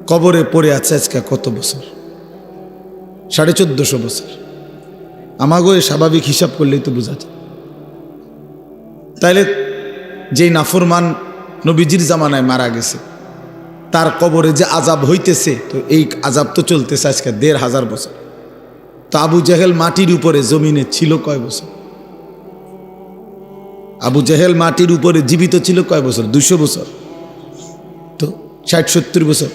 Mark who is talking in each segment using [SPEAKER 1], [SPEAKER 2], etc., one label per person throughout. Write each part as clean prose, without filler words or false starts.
[SPEAKER 1] কবরে পড়ে আছে আজকে কত বছর, 1450 বছর। আমাগো স্বাভাবিক হিসাব করলেই তো বোঝা যায়। তাইলে যেই নাফরমান নবীজির জামানায় মারা গেছে, তার কবরে যে আজাব হইতেছে, তো এই আজাব তো চলতেছে আজকে 1500 বছর। তো আবু জেহেল মাটির উপরে জমিনে ছিল কয় বছর? আবু জেহেল মাটির উপরে জীবিত ছিল কয় বছর? 200 বছর। তো 60-70 বছর।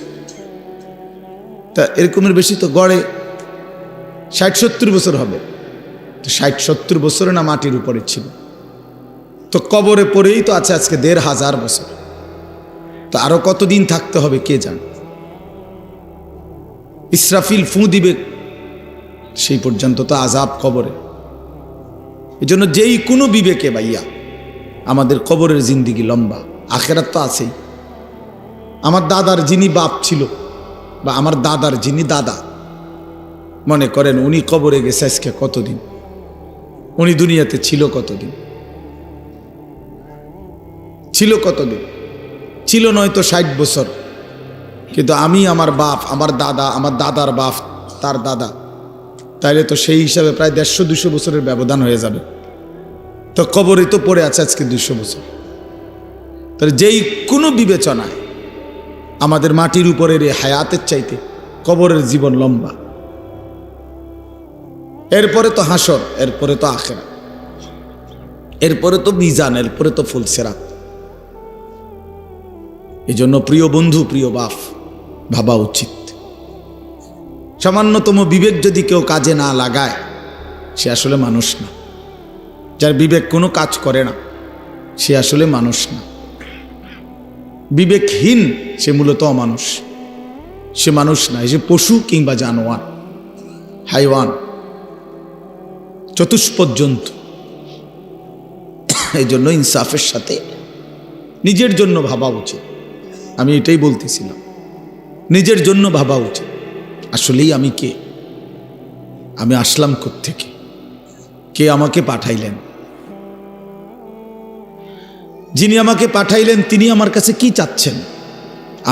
[SPEAKER 1] তা এরকমের বেশি তো গড়ে 60-70 বছর হবে। তো 60-70 বছরে না মাটির উপরে ছিল, তো কবরে পড়েই তো আছে আজকে 1500 বছর। তো আরো কতদিন থাকতে হবে কে জানে। ইসরাফিল ফু দিবে, সেই পর্যন্ত তো আজাব কবরে। এই জন্য যেই কোনো বিবেকে ভাইয়া, আমাদের কবরের জিন্দিগি লম্বা, আখেরাত তো আছেই। আমার দাদার যিনি বাপ ছিল, বা আমার দাদার যিনি দাদা, মনে করেন উনি কবরে গেছে আজকে কতদিন, উনি দুনিয়াতে ছিল কতদিন, ছিল কতদিন? ছিল নয়তো 60 বছর। কিন্তু আমি, আমার বাপ, আমার দাদা, আমার দাদার বাপ, তার দাদা, তাইলে তো সেই হিসাবে প্রায় 150-200 বছরের ব্যবধান হয়ে যাবে। তো কবরে তো পড়ে আছে আজকে 200 বছর। তাহলে যেই কোনো বিবেচনায় আমাদের মাটির উপরের এই হায়াতের চাইতে কবরের জীবন লম্বা। এরপরে তো হাসর, এরপরে তো আখিরাত, এরপরে তো মিজান, এরপরে তো ফুলসিরাত। এই জন্য প্রিয় বন্ধু, প্রিয় বাপ, ভাবা উচিত। সামান্যতম বিবেক যদি কেউ কাজে না লাগায়, সে আসলে মানুষ না। যার বিবেক কোনো কাজ করে না, সে আসলে মানুষ না। বিবেকহীন সে মূলত অমানুষ, সে মানুষ না, সে পশু কিংবা জানোয়ার, হাইওয়ান, চতুষ্পদ জন্তু। এই জন্য ইনসাফের সাথে নিজের জন্য ভাবা উচিত। আমি এটাই বলতেছিলাম, নিজের জন্য ভাবা উচিত। আসলেই আমি কে? আমি আসলাম কোত্থেকে? কে আমাকে পাঠাইলেন? যিনি আমাকে পাঠাইলেন তিনি আমার কাছে কি চাচ্ছেন?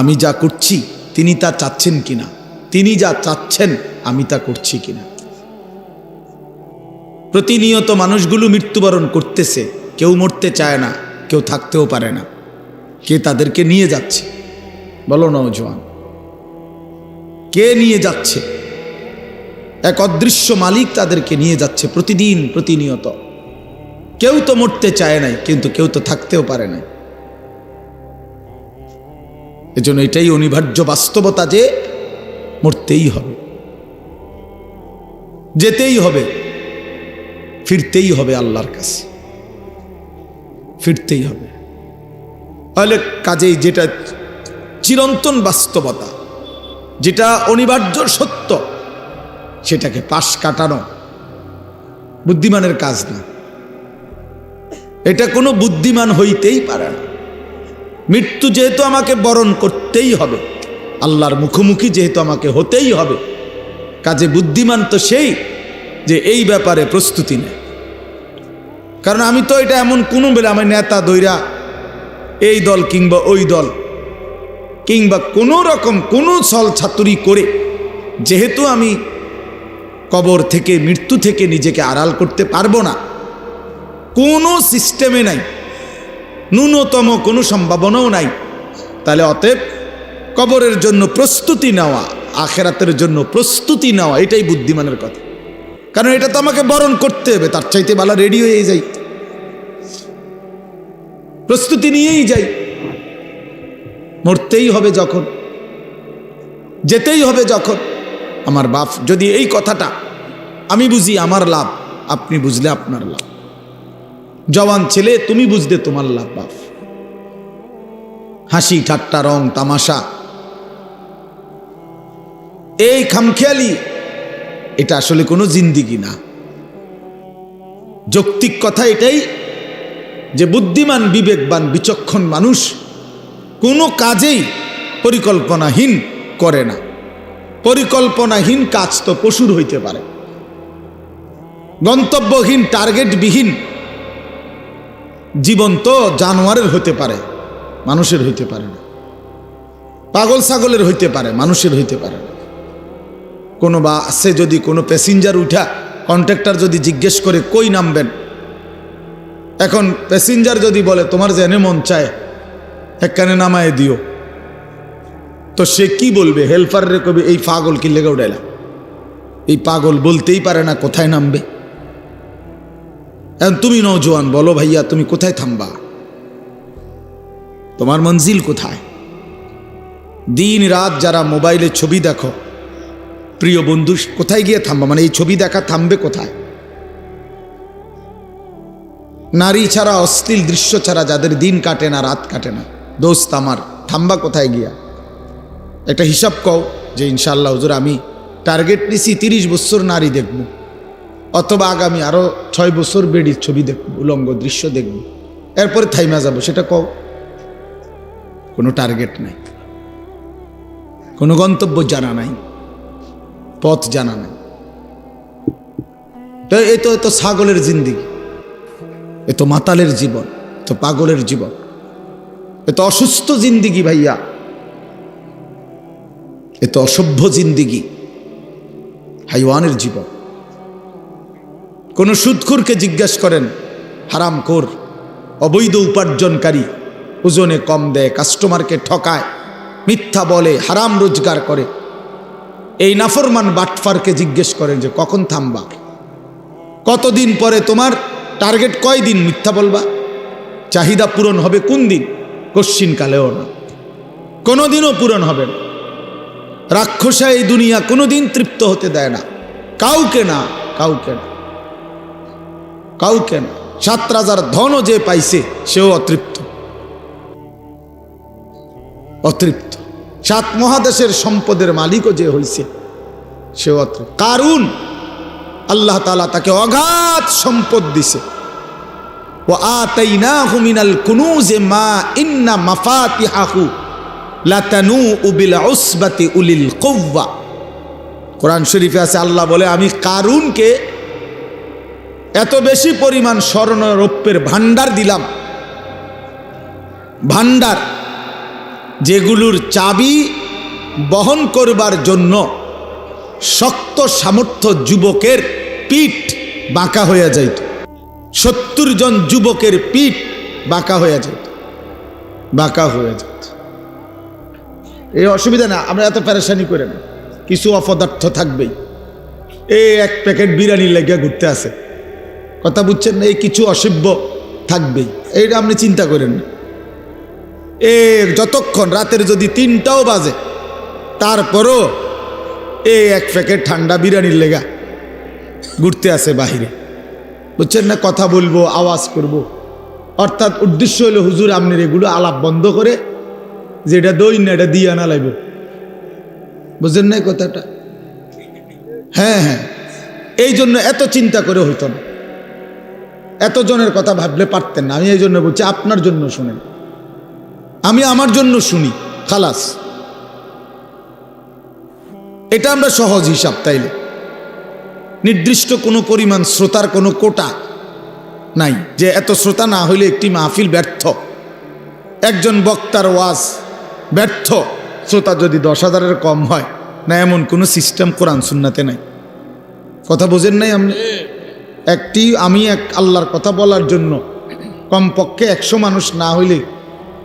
[SPEAKER 1] আমি যা করছি তিনি তা চাচ্ছেন কিনা? তিনি যা চাচ্ছেন আমি তা করছি কিনা? প্রতিনিয়ত মানুষগুলো মৃত্যুবরণ করতেছে, কেউ মরতে চায় না, কেউ থাকতেও পারে না। কে তাদেরকে নিয়ে যাচ্ছে? বলো নওজোয়ান, কে নিয়ে যাচ্ছে? এক অদৃশ্য মালিক তাদেরকে নিয়ে যাচ্ছে প্রতিদিন, প্রতিনিয়ত। কেউ তো মরতে চায় নাই, কিন্তু কেউ তো থাকতেও পারে না। এজন্য এটাই অনিবার্য বাস্তবতা যে মরতেই হবে, যেতেই হবে, ফিরতেই হবে আল্লাহর কাছে, ফিরতেই হবে। তাহলে কাজেই যেটা চিরন্তন বাস্তবতা, যেটা অনিবার্য সত্য, সেটাকে পাশ কাটানো বুদ্ধিমানের কাজ না। এটা কোনো বুদ্ধিমান হইতেই পারে না। মৃত্যু যেহেতু আমাকে বরণ করতেই হবে, আল্লাহর মুখোমুখি যেহেতু আমাকে হতেই হবে, কাজে বুদ্ধিমান তো সেই যে এই ব্যাপারে প্রস্তুতি নেয়। কারণ আমি তো এটা এমন কোনো বেলা আমি নেতা দইরা এই দল কিংবা ওই দল কিংবা কোনো রকম কোনো ছল ছাতুরি করে যেহেতু আমি কবর থেকে, মৃত্যু থেকে নিজেকে আড়াল করতে পারবো না, কোনো সিস্টেমে নাই, ন্যূনতম কোনো সম্ভাবনাও নাই, তাহলে অতএব কবরের জন্য প্রস্তুতি নেওয়া, আখেরাতের জন্য প্রস্তুতি নেওয়া, এটাই বুদ্ধিমানের কথা। কারণ এটা তো আমাকে বরণ করতে হবে, তার চাইতে ভালো রেডি হয়ে যাই, প্রস্তুতি নিয়েই যাই। মরতেই হবে যখন, যেতেই হবে যখন। আমার বাপ যদি এই কথাটা আমি বুঝি আমার লাভ, আপনি বুঝলে আপনার লাভ। জওয়ান ছেলে তুমি বুঝলে তোমার লাভ। বাপ হাসি ঠাট্টা রং তামাশা, এই খামখেয়ালি, এটা আসলে কোনো জিন্দিগি না। যৌক্তিক কথা এটাই যে বুদ্ধিমান, বিবেকবান, বিচক্ষণ মানুষ কোনো কাজেই পরিকল্পনাহীন করে না। পরিকল্পনাহীন কাজ তো পশুর হইতে পারে, গন্তব্যহীন, টার্গেটবিহীন জীবন তো জানোয়ারের হতে পারে, মানুষের হইতে পারে না। পাগল ছাগলের হইতে পারে, মানুষের হইতে পারে না। কোনো বা আছে যদি কোনো প্যাসেঞ্জার উঠা কন্ট্রাক্টর যদি জিজ্ঞেস করে কই নামবেন, এখন প্যাসেঞ্জার যদি বলে তোমার জেনে মন চায় একখানে নামায় দিও, তো সে কি বলবে? হেল্পার রে কবি এই পাগল কি লেগে উঠাইলাম? এই পাগল বলতেই পারে না কোথায় নামবে। এখন তুমি নওজোয়ান, বলো ভাইয়া তুমি কোথায় থামবা? তোমার মঞ্জিল কোথায়? দিন রাত যারা মোবাইলে ছবি দেখো, প্রিয় বন্ধু কোথায় গিয়ে থামবা? মানে এই ছবি দেখা থামবে কোথায়? নারী ছাড়া, অশ্লীল দৃশ্য ছাড়া যাদের দিন কাটে না, রাত কাটে না, দোস্ত আমার থামবা কোথায় গিয়া? একটা হিসাব কও যে ইনশাআল্লাহ হুজুর আমি টার্গেট নিছি 30 বছর নারী দেখব, অথবা আগামী আরো 6 বছর বেডির ছবি দেখব, উলঙ্গ দৃশ্য দেখব, এরপরে থাইমা যাব, সেটা কও। কোনো টার্গেট নাই, কোনো গন্তব্য জানা নাই, পথ জানা নাই। তো এ তো ছাগলের জিন্দিগি, এ তো মাতালের জীবন, তো পাগলের জীবন, এ তো অসুস্থ জিন্দিগি ভাইয়া, এ তো অসভ্য জিন্দিগি, হাইওয়ানের জীবন। কোন সুদখোরকে জিজ্ঞাসা করেন, হারামখোর, অবৈধ উপার্জনকারী, ওজনে কম দেয়, কাস্টমারকে ঠকায়, মিথ্যা বলে, হারাম রোজগার করে, এই নাফরমান বাটফারকে জিজ্ঞেস করেন যে কখন থামবা? কতদিন পরে তোমার টার্গেট কয়দিন মিথ্যা বলবা? চাহিদা পূরণ হবে কোন দিন? কশ্চিন কালেও না, কোনোদিনও পূরণ হবে না। রাক্ষসা এই দুনিয়া কোনোদিন তৃপ্ত হতে দেয় না, কাউকে না, কাউকে না, কাউকে না। 7 রাজার ধনও যে পাইছে সেও অতৃপ্ত, অতৃপ্ত। 7 মহাদেশের সম্পদের মালিকও যে হইছে সেও অতৃপ্ত। কারুন আল্লাহ তাআলা তাকে অগাধ সম্পদ দিছে। ওয়া আতাইনাহু মিনাল কুনুজি মা ইন্না মাফাতিহাহু লাতানু বিল উসবাতি উলিল কুওয়া। কোরআন শরীফে আছে, আল্লাহ বলে আমি কারুনকে এত বেশি পরিমাণ স্বর্ণ রৌপ্যের ভান্ডার দিলাম, ভান্ডার যেগুলোর চাবি বহন করবার জন্য শক্ত সামর্থ্য যুবকের পিঠ বাঁকা হয়ে যাইত। 70 জন যুবকের পিঠ বাঁকা হয়ে যেত, বাঁকা হয়ে যেত। এই অসুবিধা না, আমরা এত পেরেশানি করে না, কিছু অপদার্থ থাকবেই। এই 1 প্যাকেট বিরিয়ানি লেগে ঘুরতে আছে, কথা বুঝছেন না? এই কিছু অসভ্য থাকবেই, এইটা আপনি চিন্তা করেন না। যতক্ষণ রাতের যদি 3টাও বাজে, তারপরও 1 প্যাকেট ঠান্ডা বিরিয়ানির লেগা ঘুরতে আছে বাহিরে, বুঝছেন না? কথা বলবো, আওয়াজ করব, অর্থাৎ উদ্দেশ্য হলো হুজুর আপনার এগুলো আলাপ বন্ধ করে যেটা দই না এটা দিয়ে আনা লাগবে, বুঝলেন না কথাটা? হ্যাঁ হ্যাঁ, এই জন্য এত চিন্তা করে হইতো না, এত জনের কথা ভাবলে পারতেন না। আমি এই জন্য বলছি আপনার জন্য শুনেন, আমি আমার জন্য শুনি, খালাস। এটা আমরা সহজ হিসাব। তাইলে নির্দিষ্ট কোনো পরিমাণ শ্রোতার কোনো কোটা নাই, যে এত শ্রোতা না হইলে একটি মাহফিল ব্যর্থ, একজন বক্তার ওয়াজ ব্যর্থ, শ্রোতা যদি 10,000-এর কম হয় না, এমন কোনো সিস্টেম কোরআন সুন্নাতে নাই। কথা বোঝেন নাই আপনি? আমি এক আল্লাহর কথা বলার জন্য কমপক্ষে 100 মানুষ না হইলে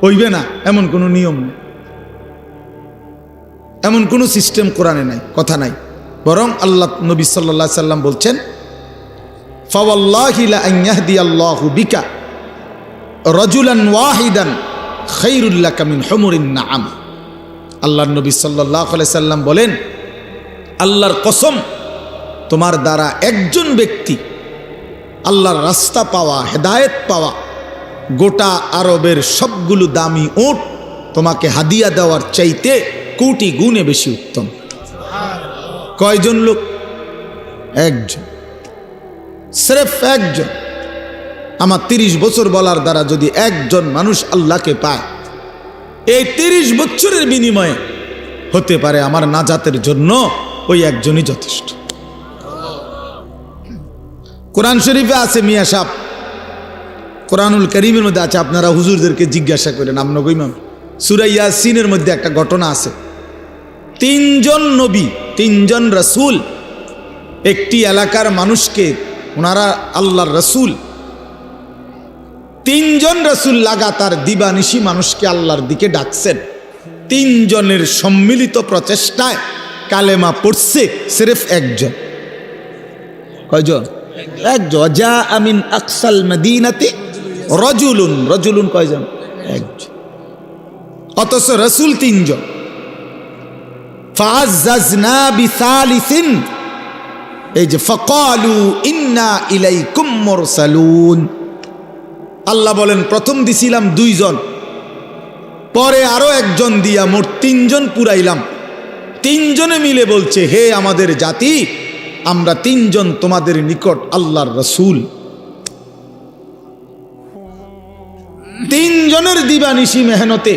[SPEAKER 1] হইবে না, এমন কোনো নিয়ম নেই, এমন কোনো সিস্টেম কোরআনে নাই, কথা নাই। বরং আল্লাহ নবী সাল্লাল্লাহু আলাইহি সাল্লাম বলছেন, ফাওয়াল্লাহি লা আন ইয়াহদিয়াল্লাহু বিকা রাজুলান ওয়াহিদান খায়রুল লাকা মিন হুমুরিন নাআম। আল্লাহর নবী সাল্লাল্লাহু আলাইহি সাল্লাম বলেন, আল্লাহর কসম, তোমার দ্বারা একজন ব্যক্তি আল্লাহর রাস্তা পাওয়া, হেদায়েত পাওয়া, গোটা আরবের সবগুলো দামি উট তোমাকে হাদিয়া দেওয়ার চাইতে কোটি গুণে বেশি উত্তম। কয়জন লোক? একজন, স্রেফ একজন। আমার 30 বছর বলার দ্বারা যদি একজন মানুষ আল্লাহকে পায়, এই 30 বছরের বিনিময়ে হতে পারে আমার নাজাতের জন্য ওই একজনই যথেষ্ট। কোরআন শরীফে আছে, মিয়া সাহেব, কোরআনুল কারীমের মধ্যে আছে, আপনারা হুজুরদেরকে জিজ্ঞাসা করেন, আমরা কইমাম সূরা ইয়াসিনের মধ্যে একটা ঘটনা আছে। 3 জন নবী, 3 জন রাসূল একটি এলাকার মানুষকে, ওনারা আল্লাহর রাসূল, 3 জন রাসূল লাগাতার দিবানিশি মানুষকে আল্লাহর দিকে ডাকছেন। 3 জনের সম্মিলিত প্রচেষ্টায় কালেমা পড়ছে সির্ফ একজন। কয়জন? একজন। যা আমিন আকসাল মদিনাতি রাজুলুন, রাজুলুন কয়জন? একজন। অথচ রাসূল 3 জন। ফাআজ্জাজনা বিসালিসিন, এই যে ফাকালু ইন্না ইলাইকুম মুরসালুন। আল্লাহ বলেন প্রথম দিছিলাম 2 জন, পরে আরো একজন দিয়া মোট 3 জন পুরাইলাম। 3 জনে মিলে বলছে, হে আমাদের জাতি, আমরা 3 জন তোমাদের নিকট আল্লাহর রাসূল। 3 জনের দিবানিশি মেহনতে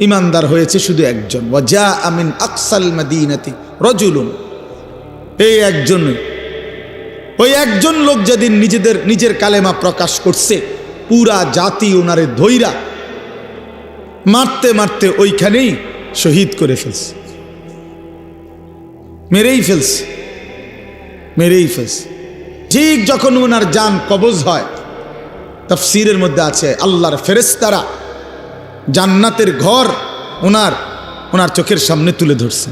[SPEAKER 1] ইমানদার হয়েছে শুধু একজন। ওয়াজা আমিন আকসাল মদিনাতি রাজুলুন, এই একজন, ওই একজন লোক যেদিন নিজের কালেমা প্রকাশ করছে, পুরা জাতি ওনারে ধইরা মারতে মারতে ওইখানেই শহীদ করে ফেলছে, মেরেই ফেলছে, মেরেই ফেলছে। ঠিক যখন ওনার জান কবজ হয়, তাফসীরের মধ্যে আছে আল্লাহর ফেরেশতারা জান্নাতের ঘর ওনার চোখের সামনে তুলে ধরছে।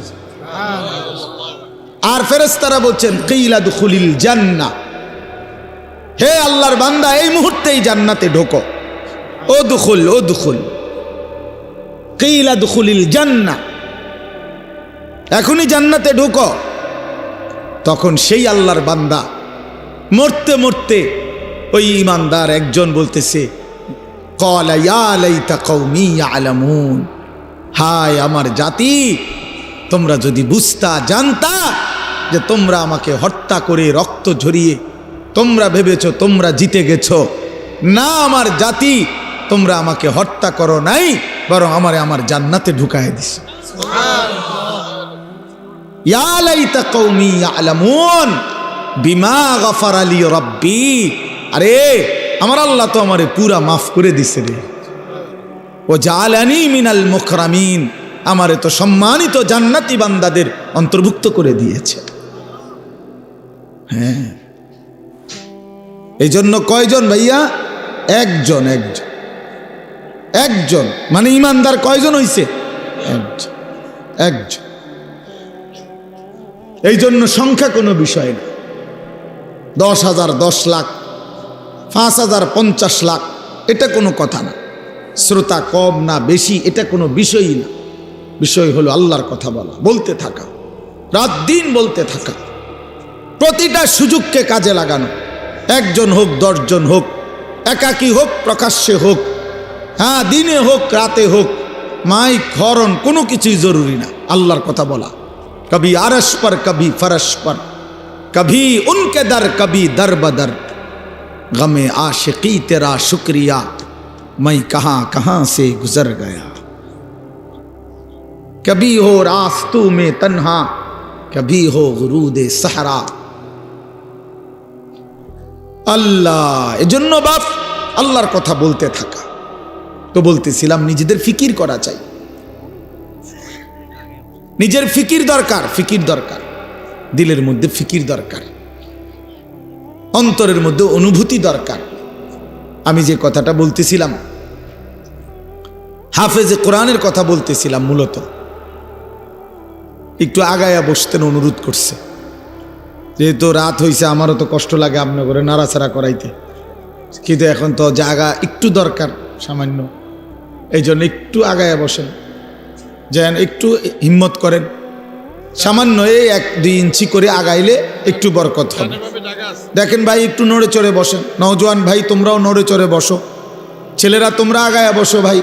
[SPEAKER 1] আর ফেরেশতারা বলছেন কিলা দুখুলিল জান্নাহ, হে আল্লাহর বান্দা এই মুহূর্তেই জান্নাতে ঢোকো। ও দুখুল, ও দুখুল, কিলা দুখুলিল জান্নাহ, এখনই জান্নাতে ঢোকো। তখন সেই আল্লাহর বান্দা মরতে মরতে ওই ইমানদার একজন বলতেছে, ক্বালা ইয়া লাইতা কওমি ইয়ালামুন, হায় আমার জাতি, তোমরা যদি বুঝতা, জানতা যে তোমরা আমাকে হত্যা করে রক্ত ঝরিয়ে তোমরা ভেবেছো তোমরা জিতে গেছো। না আমার জাতি, তোমরা আমাকে হত্যা করো নাই, বরং আমার জান্নাতে ঢুকায় দিছো। ইয়া লাইতা কওমি ইয়ালামুন বিমা গফারা লি রাব্বি, আরে আমার আল্লাহ তো আমারে পুরা মাফ করে দিছে রে। ও জাআলানি মিনাল মুকরামিন, আমারে তো সম্মানিত জান্নাতি বান্দাদের অন্তর্ভুক্ত করে দিয়েছে। হ্যাঁ, এই জন্য কয়জন ভাইয়া? একজন। একজন, একজন মানে ইমানদার কয়জন হইছে? একজন, একজন। এই জন্য সংখ্যা কোনো বিষয় না। 10,000, 10 লাখ, 5,000, 50 লাখ, এটা কোনো কথা না। শ্রোতা কম না বেশি, এটা কোনো বিষয়ই না। বিষয় হলো আল্লাহর কথা বলা, বলতে থাকা, রাত দিন বলতে থাকা, প্রতিটা সুযোগকে কাজে লাগানো। 1 জন হোক, 10 জন হোক, একাকী হোক, প্রকাশ্যে হোক, হ্যাঁ দিনে হোক, রাতে হোক, মাইক হরন কোনো কিছুই জরুরি না। আল্লাহর কথা বলা, কবি আরশ পর, কবি ফরশ পর, কবি উনকে দর, কবি দর বদর, গমে आशिकी तेरा शुक्रिया, मैं कहाँ कहाँ से गुजर गया, कभी हो रास्तों में तन्हा, कभी हो गुरूदे सहरा। আল্লাহ, এজন্য বাপ আল্লাহর কথা বলতে থাকা। তো বলতেছিলাম নিজেদের ফিকির করা চাই, নিজের ফিকির দরকার, ফিকির দরকার, দিলের মধ্যে ফিকির দরকার, অন্তরের মধ্যে অনুভূতি দরকার। আমি যে কথাটা বলতেছিলাম, হাফেজে কোরআনের কথা বলতেছিলাম, মূলত একটু আগায়া বসতেন অনুরোধ করছে, যেহেতু রাত হয়েছে, আমারও তো কষ্ট লাগে আপনার করে নাড়াচাড়া করাইতে, কিন্তু এখন তো জায়গা একটু দরকার সামান্য, এই জন্য একটু আগায়া বসেন, যেন একটু হিম্মত করেন, সামান্য এই 1-2 ইঞ্চি করে আগাইলে একটু বরকত হবে। দেখেন ভাই, একটু নড়ে চড়ে বসেন, নওজোয়ান ভাই তোমরাও নড়ে চড়ে বসো, ছেলেরা তোমরা আগায়া বসো ভাই।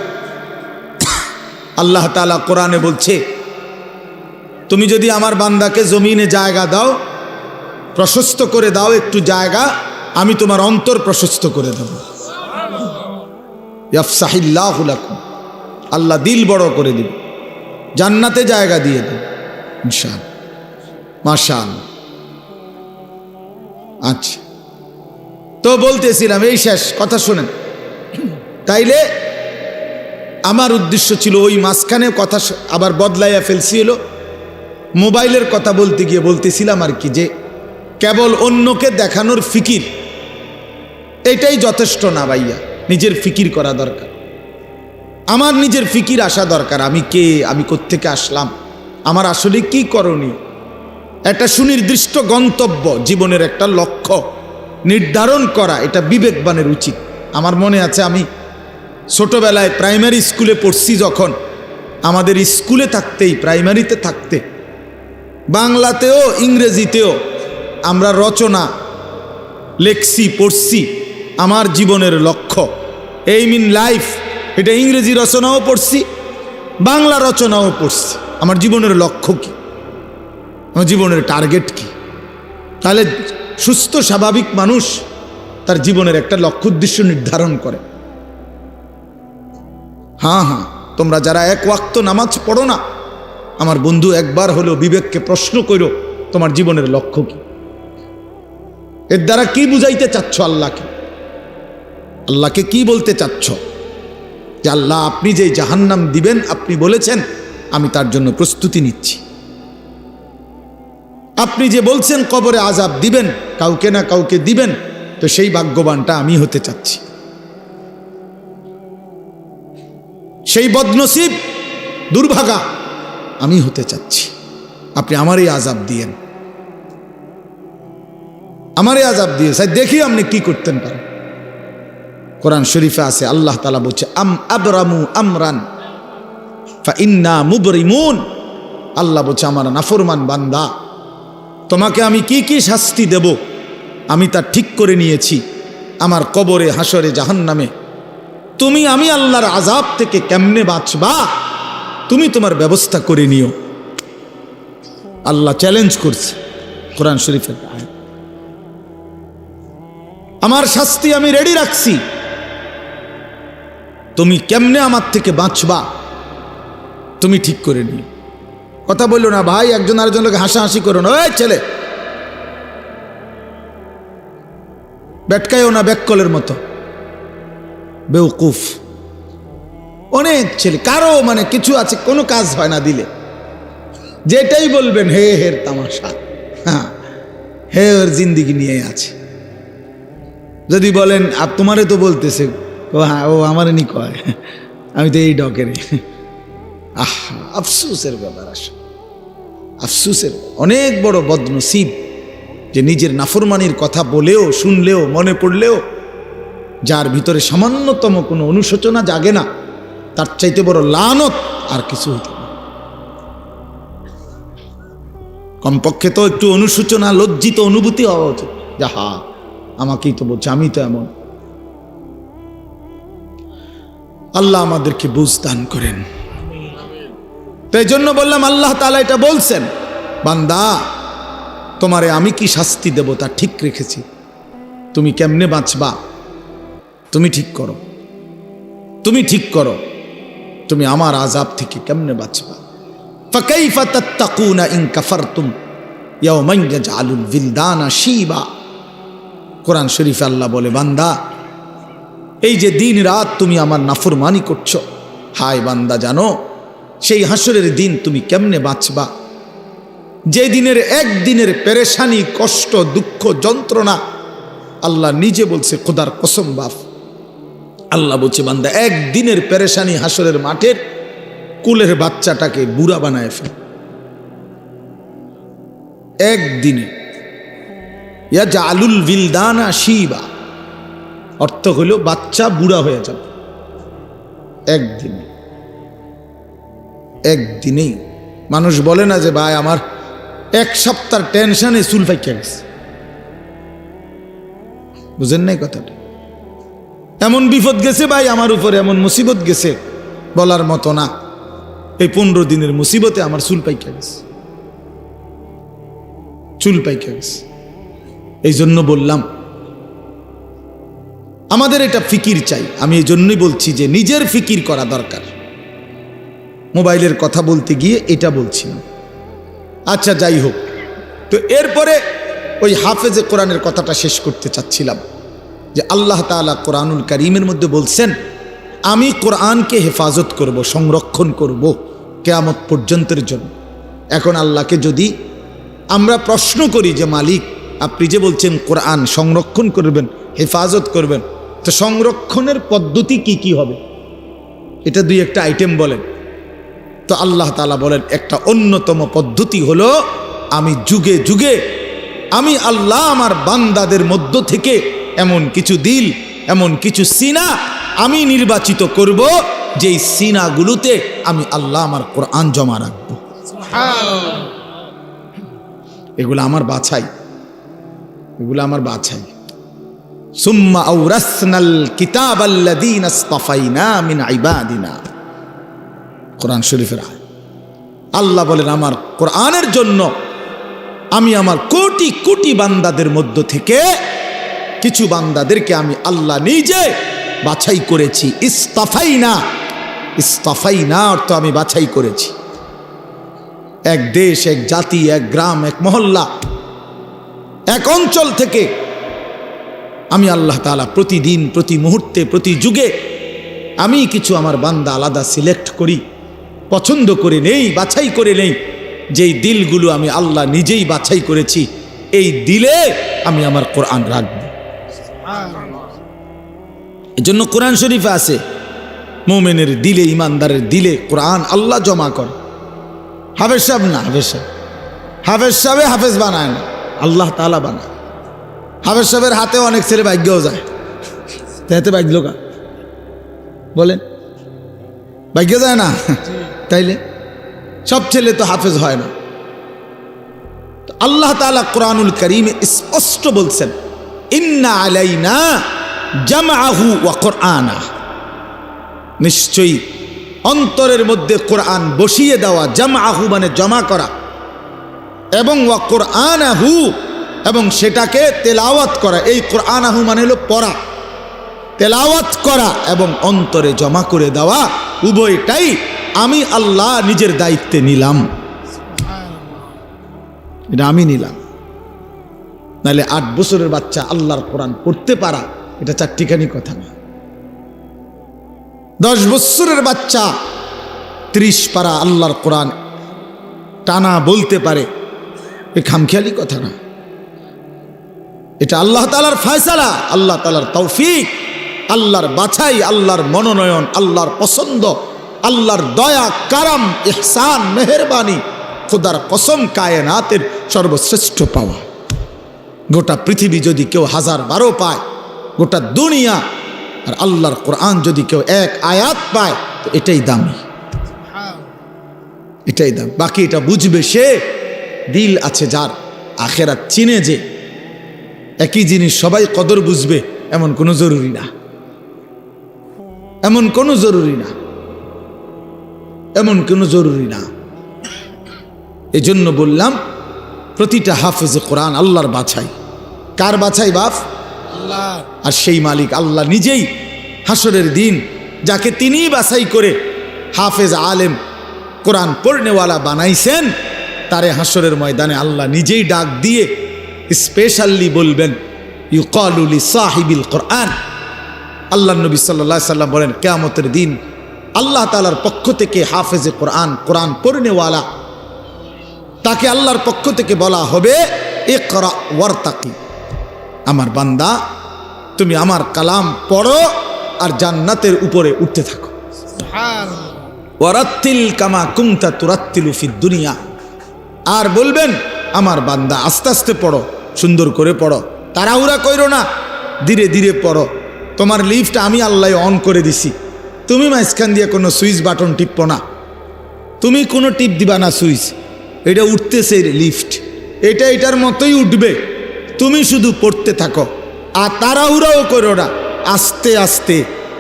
[SPEAKER 1] আল্লাহ তাআলা কোরআনে বলছে, তুমি যদি আমার বান্দাকে জমিনে জায়গা দাও, প্রশস্ত করে দাও একটু জায়গা, আমি তোমার অন্তর প্রশস্ত করে দেব। ইয়াফসাহিল্লাহু লাকুম, আল্লাহ দিল বড় করে দিবে, জান্নাতে জায়গা দিয়ে দেবে ইনশাআল্লাহ। মাশাআল্লাহ। আচ্ছা, তো বলতেছিলাম, এই শেষ কথা শুনেন। তাইলে আমার উদ্দেশ্য ছিল ওই মাঝখানে কথা আবার বদলাইয়া ফেলছি, হলো মোবাইলের কথা বলতে গিয়ে বলতেছিলাম আর কি, যে কেবল অন্যকে দেখানোর ফিকির এটাই যথেষ্ট না ভাইয়া, নিজের ফিকির করা দরকার। আমার নিজের ফিকির আসা দরকার, আমি কে, আমি কোত্থেকে আসলাম, আমার আসলে কি করণীয়, একটা সুনির্দিষ্ট গন্তব্য, জীবনের একটা লক্ষ্য নির্ধারণ করা, এটা বিবেকবানের উচিত। আমার মনে আছে আমি ছোটবেলায় প্রাইমারি স্কুলে পড়ছি, যখন আমাদের স্কুলে থাকতেই, প্রাইমারিতে থাকতে, বাংলাতেও ইংরেজিতেও আমরা রচনা লেখছি, পড়ছি, আমার জীবনের লক্ষ্য, এইম ইন লাইফ, এটা ইংরেজি রচনাও পড়ছি, বাংলা রচনাও পড়ছি। আমার জীবনের লক্ষ্য কি, আমার জীবনের টার্গেট কি? তাহলে সুস্থ স্বাভাবিক মানুষ তার জীবনের একটা লক্ষ্য উদ্দেশ্য নির্ধারণ করে। হ্যাঁ, তোমরা যারা এক ওয়াক্ত নামাজ পড়ো না, আমার বন্ধু, একবার হলেও বিবেককে প্রশ্ন করো, তোমার জীবনের লক্ষ্য কি? এর দ্বারা কি বুঝাইতে চাচ্ছ আল্লাহকে? আল্লাহকে কি বলতে চাচ্ছ? যে আল্লাহ, আপনি যে জাহান্নাম দিবেন, আপনি বলেছেন, আমি তার জন্য প্রস্তুতি নিচ্ছি। আপনি যে বলছেন কবরে আযাব দিবেন, কাউকে না কাউকে দিবেন, তো সেই ভাগ্যবানটা আমি হতে চাচ্ছি, সেই বদনসিব দুর্ভাগা আমি হতে চাচ্ছি। আপনি আমারই আযাব দিয়েন, আমারই আযাব দিয়ে দেখি আপনি কি করতেন পারেন। কোরআন শরীফে আছে, আল্লাহ তাআলা বলছে, আম আবরামু আমরান ফাইন্না মুবরিমুন। আল্লাহ বলছে, আমার নাফরমান বান্দা, তোমাকে আমি কি কি শাস্তি দেব আমি তা ঠিক করে নিয়েছি। আমার কবরে, হাসরে, জাহান্নামে আমি আল্লাহর আযাব থেকে কেমনে বাঁচবা, তুমি তোমার ব্যবস্থা করে নিও। আল্লাহ চ্যালেঞ্জ করছে কোরআন শরীফের আয়াত। আমার শাস্তি আমি রেডি রাখছি, তুমি কেমনে আমার থেকে বাঁচবা তুমি ঠিক করে নিও। কথা বললো না ভাই, একজন আরেকজন লোক হাসাহাসি করো না, ওই ছেলে বেটকায়ও না বেককলের মতো, বেউকুফ। অনেক ছেলে, কারো মানে কিছু আছে, কোনো কাজ হয় না দিলে, যেটাই বলবেন হে হের তামাশা, হ্যাঁ, হে ওর জিন্দিগি নিয়ে আছে। যদি বলেন তোমারে তো বলতেছে, ও হ্যাঁ, ও আমারে নি কয়, আমি তো এই ডকেরে। আফসোসের ব্যাপার, আসে আফসোসের। অনেক বড় বদনসিব যে নিজের নাফরমানির কথা বলেও, শুনলেও, মনে পড়লেও যার ভিতরে সামান্যতম কোনো অনুশোচনা জাগে না, তার চাইতে বড় লানত আর কিছু হইতে না। কমপক্ষে তো একটু অনুশোচনা, লজ্জিত অনুভূতি হওয়া উচিত, যাহা আমাকেই তো বলছে, আমি তো এমন। আল্লাহ আমাদেরকে বুঝ দান করেন। তাই জন্য বললাম, আল্লাহ তাআলা এটা বলছেন, বান্দা তোমারে আমি কি শাস্তি দেব তা ঠিক রেখেছি, তুমি কেমনে বাঁচবা তুমি ঠিক করো, তুমি ঠিক করো, তুমি আমার আযাব থেকে কেমনে বাঁচবা। ফাকাইফা তাত্তাকুনা ইন কাফারতুম ইয়াওমান ইয়াজআলুল বিলদানা শিবা। কোরআন শরীফে আল্লাহ বলে, বান্দা এই যে দিন রাত তুমি আমার নাফরমানি করছো, হায় বান্দা জানো সেই হাসরের দিন তুমি কেমনে বাঁচবা, যে দিনের একদিনের পেরেশানি, কষ্ট, দুঃখ, যন্ত্রণা আল্লাহ নিজে বলছে, খোদার কসম বাপ, আল্লাহ বলছে বান্দা একদিনের পেরেশানি হাসরের মাঠের কুলের বাচ্চাটাকে বুড়া বানায় ফেলে। একদিনে ইয়াজআলুল বিলদানা শিবা, অর্থ হলো বাচ্চা বুড়া হয়ে যাবে একদিনে। একদিনেই মানুষ বলে না যে ভাই আমার এক সপ্তাহ টেনশনে চুল পাইকা গেছে, বুঝেন নাই কথাটা? এমন বিপদ গেছে ভাই আমার উপরে, এমন মুসিবত গেছে বলার মতো না। এই 15 দিনের মুসিবতে আমার চুল পাইকা গেছে, চুল পাইকা গেছে। এই জন্য বললাম আমাদের এটা ফিকির চাই। আমি এই জন্যই বলছি যে নিজের ফিকির করা দরকার। মোবাইলের কথা বলতে গিয়ে এটা বলছি না। আচ্ছা যাই হোক, তো এরপরে ওই হাফেজে কোরআনের কথাটা শেষ করতে চাচ্ছিলাম যে আল্লাহ তাআলা কোরআনুল কারীমের মধ্যে বলছেন, আমি কোরআনকে হেফাজত করব, সংরক্ষণ করব কিয়ামত পর্যন্তের জন্য। এখন আল্লাহকে যদি আমরা প্রশ্ন করি যে মালিক আপনি যে বলছেন কোরআন সংরক্ষণ করবেন, হেফাজত করবেন, তো সংরক্ষণের পদ্ধতি কি কি হবে, এটা দুই একটা আইটেম বলেন। তো আল্লাহ তাআলা বলেন একটা অন্যতম পদ্ধতি হলো আমি যুগে যুগে আমি আল্লাহ আমার বান্দাদের মধ্য থেকে এমন কিছু দিল, এমন কিছু সিনা আমি নির্বাচিত করব, যেই সিনাগুলোতে আমি আল্লাহ আমার কোরআন জমা রাখব। এগুলো আমার বাছাই, এগুলো আমার বাছাই। সুম্মা আওরাসনাল কিতাবাল্লাযীনা ইসতাফাইনা মিন ইবাদিনা, কোরআন শরীফের আয়াত। আল্লাহ বলেন আমার কোরআনের জন্য আমি আমার কোটি কোটি বান্দাদের মধ্য থেকে কিছু বান্দাদেরকে আমি আল্লাহ নিজে বাছাই করেছি। ইসতাফাইনা, ইসতাফাইনা অর্থ আমি বাছাই করেছি। এক দেশ, এক জাতি, এক গ্রাম, এক মহল্লা, এক অঞ্চল থেকে আমি আল্লাহ তাআলা প্রতিদিন, প্রতি মুহূর্তে, প্রতি যুগে আমি কিছু আমার বান্দা আলাদা সিলেক্ট করি, পছন্দ করে নেই, বাছাই করে নেই। যেই দিলগুলো আমি আল্লাহ নিজেই বাছাই করেছি, এই দিলে আমি আমার কোরআন রাখব। এজন্য কোরআন শরীফে আছে মুমিনের দিলে, ইমানদারের দিলে কোরআন আল্লাহ জমা করে। হাফেজ সাহেব না, হাফেজ সাহেব, হাফেজ সাহেবে হাফেজ বানায় না, আল্লাহ তাআলা বানায়। হাফেজ সাহেবের হাতে অনেক ছেলে ভাগ্যও যায়, তাতে ভাগ্য কা বলেন, ভাগ্য যায় না? তাইলে সব ছেলে তো হাফেজ হয় না। আল্লাহ তাআলা কোরআনুল কারীমে স্পষ্ট বলছেন ইন্না আলাইনা জামআহু ওয়া কুরআনা, নিশ্চয়ই অন্তরের মধ্যে কোরআন বসিয়ে দেওয়া, জামআহু মানে জমা করা, এবং ওয়া কুরআনাহু এবং সেটাকে তেলাওয়াত করা। এই কুরআনাহু মানে হলো পড়া, তেলাওয়াত করা এবং অন্তরে জমা করে দেওয়া, উভয়টাই আমি আল্লাহ নিজের দায়িত্বে নিলাম। এটা আমি নিলাম। নাহলে 8 বছরের বাচ্চা আল্লাহর কোরআন পড়তে পারা এটা চারটিখানি কথা না। 10 বছরের বাচ্চা 30 পারা আল্লাহর কোরআন টানা বলতে পারে, এ খামখেয়ালি কথা না। এটা আল্লাহ তাআলার ফয়সালা, আল্লাহ তাআলার তৌফিক, আল্লাহর বাছাই, আল্লাহর মনোনয়ন, আল্লাহর পছন্দ, আল্লাহর দয়া, কারাম, ইহসান, মেহেরবানি, খোদার কসম কায়নাতের সর্বশ্রেষ্ঠ পাওয়া। গোটা পৃথিবী যদি কেউ 1012 পায়, গোটা দুনিয়া, আর আল্লাহর কোরআন যদি কেউ 1 আয়াত পায়, তো এটাই দামি, এটাই দাম। বাকি এটা বুঝবে সে, দিল আছে যার, আখেরাত চিনে যে। একই জিনিস সবাই কদর বুঝবে এমন কোনো জরুরি না, এমন কোনো জরুরি না, এমন কোনো জরুরি না। এজন্য বললাম প্রতিটা হাফেজে কোরআন আল্লাহর বাছাই। কার বাছাই বাপ? আল্লাহ। আর সেই মালিক আল্লাহ নিজেই হাসরের দিন যাকে তিনিই বাছাই করে হাফেজ আলেম কোরআন পড়নেওয়ালা বানাইছেন, তারে হাসরের ময়দানে আল্লাহ নিজেই ডাক দিয়ে স্পেশালি বলবেন ইউকালু লিসাহিবিল কোরআন। আল্লাহ নবী সাল্লাল্লাহু আলাইহি সাল্লাম বলেন কিয়ামতের দিন আল্লাহ তাআলার পক্ষ থেকে হাফেজে কোরআন, কোরআন পড়নেওয়ালা, তাকে আল্লাহর পক্ষ থেকে বলা হবে ইকরা ওয়ারতাকি, আমার বান্দা তুমি আমার কালাম পড়ো আর জান্নাতের উপরে উঠতে থাকো। সুবহানাল্লাহ। ওয়ারাত্তিল কামা কুনতা তুরাত্তিলু ফিদ দুনিয়া, আর বলবেন আমার বান্দা আস্তে আস্তে পড়ো, সুন্দর করে পড়ো, তাড়াহুড়া কইরো না, ধীরে ধীরে পড়ো। তোমার লিফট আমি আল্লাহ অন করে দিছি, তুমি মাঝখান দিয়ে কোনো সুইচ বাটন টিপো না, তুমি কোনো টিপ দিবা না সুইচ, এটা উঠতেছে লিফট, এটা এটার মতোই উঠবে, তুমি শুধু পড়তে থাকো। আর তাড়াহুড়াও করো না, আস্তে আস্তে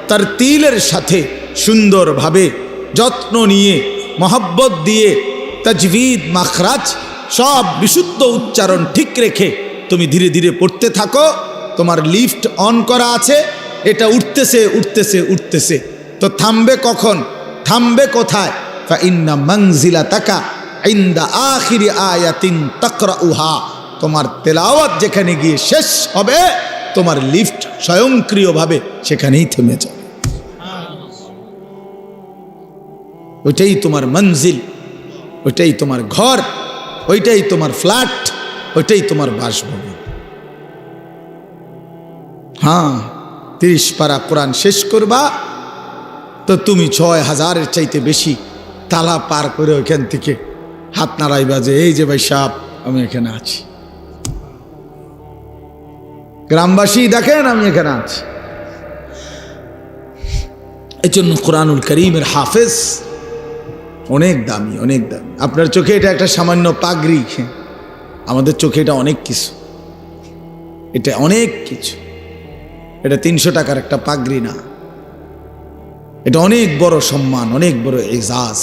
[SPEAKER 1] তার তিলের সাথে সুন্দরভাবে যত্ন নিয়ে মহব্বত দিয়ে তাজবিদ, মাখরাজ সব বিশুদ্ধ উচ্চারণ ঠিক রেখে তুমি ধীরে ধীরে পড়তে থাকো। তোমার লিফট অন করা আছে, এটা উঠতেছে উঠতেছে উঠতেছে, তো থামবে কখন, থামবে কোথায়? ফাইন্না মানজিলাতাকা ইনদা আখিরি আয়াতিন তাকরাউহা, তোমার তেলাওয়াত যেখানে গিয়ে শেষ হবে তোমার লিফট স্বয়ংক্রিয়ভাবে সেখানেই থেমে যাবে। ওইটাই তোমার মঞ্জিল, ওইটাই তোমার ঘর, ওইটাই তোমার ফ্ল্যাট, ওইটাই তোমার বাসভবন। হ্যাঁ, 30 পারা কোরআন শেষ করবা তো তুমি 6000-এর চাইতে বেশি তালা পার করে ওইখান থেকে হাত নাড়াইবা যে এই যে ভাই সাহেব আমি এখানে আছি, গ্রামবাসী দেখেন আমি এখানে আছি। এই জন্য কোরআনুল কারীমের হাফেজ অনেক দামি, অনেক দামি। আপনার চোখে এটা একটা সামান্য পাগড়ি, আমাদের চোখে এটা অনেক কিছু, এটা অনেক কিছু। এটা 300 টাকার একটা পাগড়ি না, এটা অনেক বড় সম্মান, অনেক বড় এজাজ,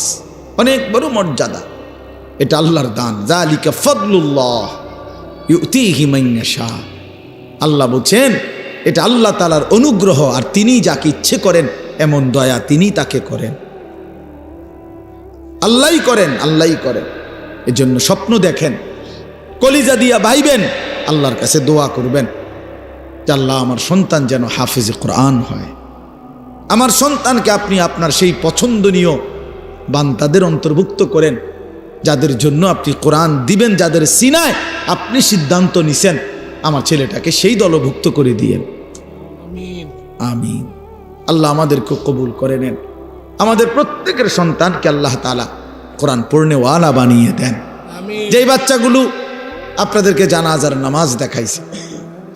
[SPEAKER 1] অনেক বড় মর্যাদা। এটা আল্লাহর দান। যালিকা ফাদলুল্লাহ ইউতিহি মান ইয়াশা। আল্লাহ বলছেন এটা আল্লাহ তাআলার অনুগ্রহ, আর তিনি যাকে ইচ্ছে করেন এমন দয়া তিনি তাকে করেন। আল্লাহই করেন, আল্লাহই করেন। এজন্য স্বপ্ন দেখেন, কলিজা দিয়া ভাইবেন, আল্লাহর কাছে দোয়া করবেন যে আল্লাহ আমার সন্তান যেন হাফেজে কোরআন হয়, আমার সন্তানকে আপনি আপনার সেই পছন্দনীয় বান্দাদের অন্তর্ভুক্ত করেন যাদের জন্য আপনি কোরআন দিবেন, যাদের সিনায় আপনি সিদ্ধান্ত নিছেন আমার ছেলেটাকে সেই দলভুক্ত করে দিয়েন। আমিন। আল্লাহ আমাদেরকে কবুল করে নেন, আমাদের প্রত্যেকের সন্তানকে আল্লাহ তাআলা কোরআন পড়নেওয়ালা বানিয়ে দেন। যেই বাচ্চাগুলো আপনাদেরকে জানাজার নামাজ দেখাইছে,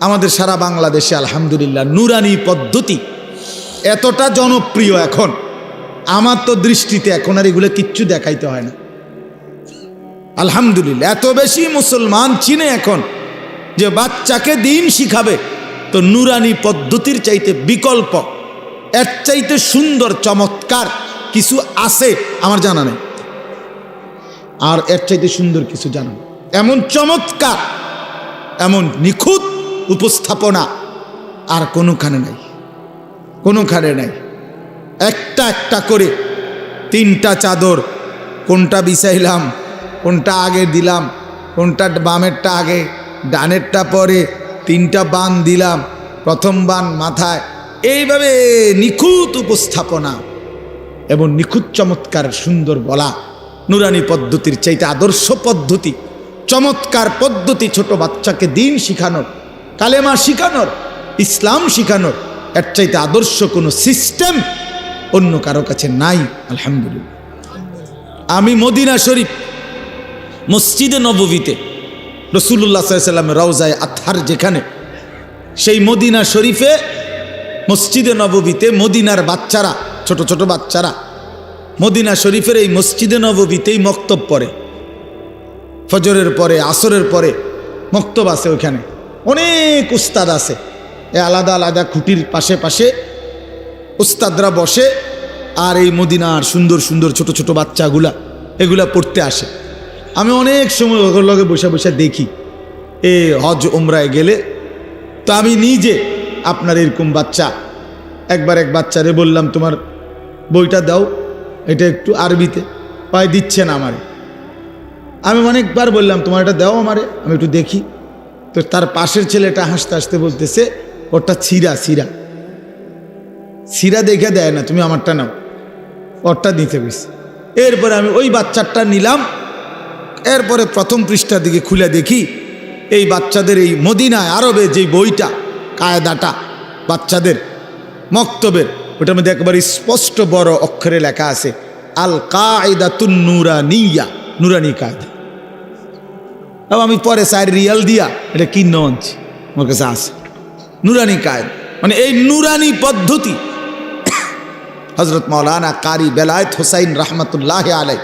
[SPEAKER 1] আমাদের সারা বাংলাদেশে আলহামদুলিল্লাহ নুরানি পদ্ধতি এতটা জনপ্রিয় এখন, আমার তো দৃষ্টিতে এখন আর এগুলো কিচ্ছু দেখাইতে হয় না। আলহামদুলিল্লাহ এত বেশি মুসলমান চিনে এখন যে বাচ্চাকে দিন শিখাবে তো নুরানি পদ্ধতির চাইতে বিকল্প, এর চাইতে সুন্দর চমৎকার কিছু আছে আমার জানা নেই, আর এর চাইতে সুন্দর কিছু জানা নেই। এমন চমৎকার, এমন নিখুঁত উপস্থাপনা আর কোনোখানে নাই, কোনোখানে নাই। একটা একটা করে 3টা চাদর, কোনটা বিছাইলাম, কোনটা আগে দিলাম, কোনটা বামেরটা আগে ডানেরটা পরে, 3টা বান দিলাম, প্রথম বান মাথায়, এইভাবে নিখুঁত উপস্থাপনা এবং নিখুঁত চমৎকার সুন্দর বলা। নুরানি পদ্ধতির চাইতে আদর্শ পদ্ধতি, চমৎকার পদ্ধতি ছোট বাচ্চাকে দিন শিখানোর, কালেমা শিখানোর, ইসলাম শিখানোর, এর চাইতে আদর্শ কোনো সিস্টেম অন্য কারো কাছে নাই। আলহামদুলিল্লাহ। আমি মদিনা শরীফ মসজিদে নববীতে রাসূলুল্লাহ সাল্লাল্লাহু আলাইহি ওয়াসাল্লামের রওজায়ে আতহার যেখানে, সেই মদিনা শরীফে মসজিদে নববীতে মদিনার বাচ্চারা, ছোট ছোট বাচ্চারা মদিনা শরীফের এই মসজিদে নববীতেই মক্তব পড়ে। ফজরের পরে, আসরের পরে মক্তব আছে, ওইখানে অনেক উস্তাদ আছে, এ আলাদা আলাদা খুঁটির পাশে পাশে উস্তাদরা বসে, আর এই মদিনার সুন্দর সুন্দর ছোট ছোট বাচ্চাগুলা এগুলা পড়তে আসে। আমি অনেক সময় ওগুলোর লগে বসে বসে দেখি, এ হজ উমরায় গেলে তো আমি নিজে আপনার এরকম বাচ্চা, একবার এক বাচ্চারে বললাম তোমার বইটা দাও, এটা একটু আরবিতে, পায় দিচ্ছে না আমারে। আমি অনেকবার বললাম তোমার এটা দাও আমারে, আমি একটু দেখি। তো তার পাশের ছেলেটা হাসতে হাসতে বলতেছে ওটা ছিঁড়া, ছিঁড়া ছিঁড়া দেখে দেয় না, তুমি আমারটা নাও, ওরটা দিতে গেছি। এরপরে আমি ওই বাচ্চারটা নিলাম, এরপরে প্রথম পৃষ্ঠার দিকে খুলে দেখি এই বাচ্চাদের এই মদিনায় আরবে যে বইটা, কায়দাটা বাচ্চাদের মক্তবের, ওটার মধ্যে একবার স্পষ্ট বড় অক্ষরে লেখা আছে আল কায়দাতুন নুরানিয়া, নুরানি কায়দা। আমি পরে 4 রিয়াল দিয়া এটা কিনে আনছি, আমার কাছে আছে নুরানি কায়দা। মানে এই নুরানি পদ্ধতি হযরত মাওলানা কারি বেলায়েত হোসাইন রহমতুল্লাহ আলাই,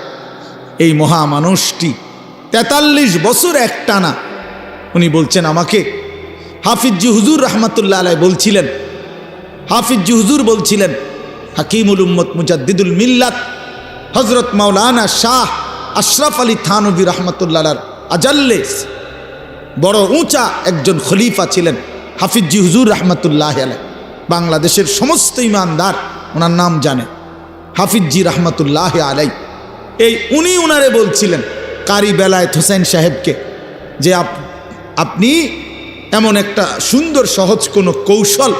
[SPEAKER 1] এই মহামানুষটি 43 বছর একটানা উনি বলছেন আমাকে, হাফিজি হুজুর রহমতুল্লাহ আলাই বলছিলেন, হাফিজি হুজুর বলছিলেন, হাকিমুল উম্মত মুজাদ্দিদুল মিল্লাত হযরত মাওলানা শাহ আশরাফ আলী থানভী রহমতুল্লাহ আজাল্লেস বড় উঁচা একজন খলিফা ছিলেন হাফিজি হুজুর রহমতুল্লাহ আলাই। বাংলাদেশের সমস্ত ইমানদার ওনার নাম জানে, হাফিজি রহমতুল্লাহ আলাই। এই উনি ওনারে বলছিলেন কারি বেলায়েত হোসেন সাহেবকে যে আপনি এমন একটা সুন্দর সহজ কোনো কৌশল,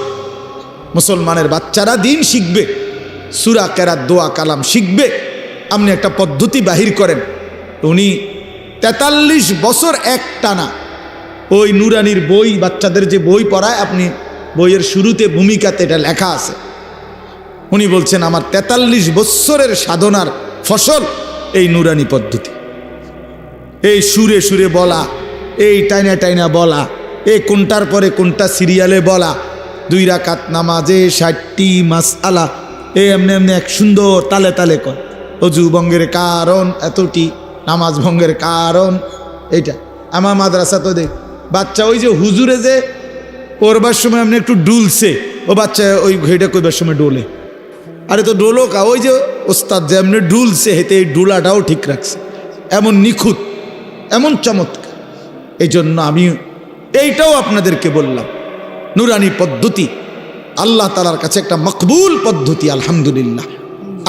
[SPEAKER 1] মুসলমানের বাচ্চারা দিন শিখবে, সূরা কেরাত, দোয়া কালাম শিখবে, আপনি একটা পদ্ধতি বাহির করেন। উনি 43 বছর একটানা ওই নুরানির বই, বাচ্চাদের যে বই পড়ায়, আপনি বইয়ের শুরুতে ভূমিকাতে এটা লেখা আছে। উনি বলছেন আমার 43 বছরের সাধনার ফসল এই নুরানি পদ্ধতি। এই সুরে সুরে বলা, এই টাইনা টাইনা বলা, এই কোনটার পরে কোনটা সিরিয়ালে বলা, 2 রাকাত নামাজে 60টি মাসআলা, এই এমনি এমনি এক সুন্দর তালে তালে কর। অজু ভঙ্গের কারণ এতটি, নামাজ ভঙ্গের কারণ এইটা। আমার মাদ্রাসা তো দেখ বাচ্চা ওই যে হুজুরে যে পড়বার সময় আপনি একটু ডুলছে, ও বাচ্চা ওই ঘড়িটা কইবার সময় ডোলে। আরে তো ডোলো কা, ওই যে ওস্তাদ যে এমনি ডুলছে, হেতে এই ডুলাটাও ঠিক রাখছে, এমন নিখুঁত, এমন চমৎকার। এই জন্য আমি এইটাও আপনাদেরকে বললাম, নুরানি পদ্ধতি আল্লাহ তাআলার কাছে একটা মকবুল পদ্ধতি। আলহামদুলিল্লাহ,